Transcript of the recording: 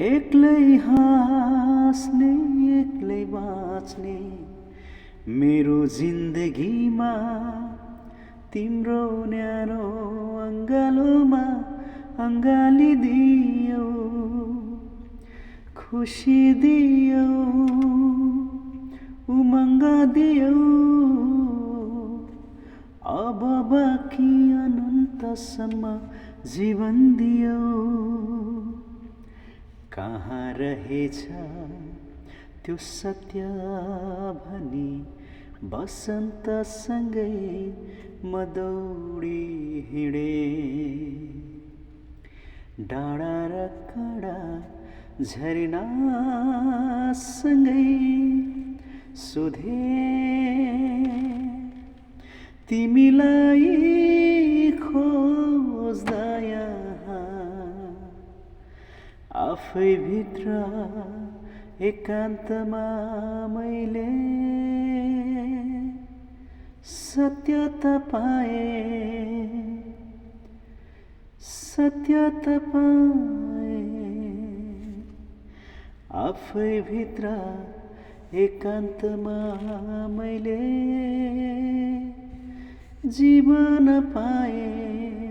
एक्लै हाँस्ने एक्लै बाँच्ने मेरो जिन्दगीमा तिम्रो न्यानो अङ्गालोमा अङ्गालिदियो, खुसी दियो, उमङ्ग दियो, अब बाँकी अनन्तसम्म जीवन दियो। कहाँ रहेछ त्यो सत्य भनी बसन्तसँगै म दौडी हिँडे, डाँडा र काँडा झरनासँगै सोधे तिमीलाई खोज्दा यहाँ आफै भित्र एकान्तमा मैले सत्यता पाएँ, सत्यता पाएँ। आफै भित्र एकान्तमा मैले जीवन पाएँ।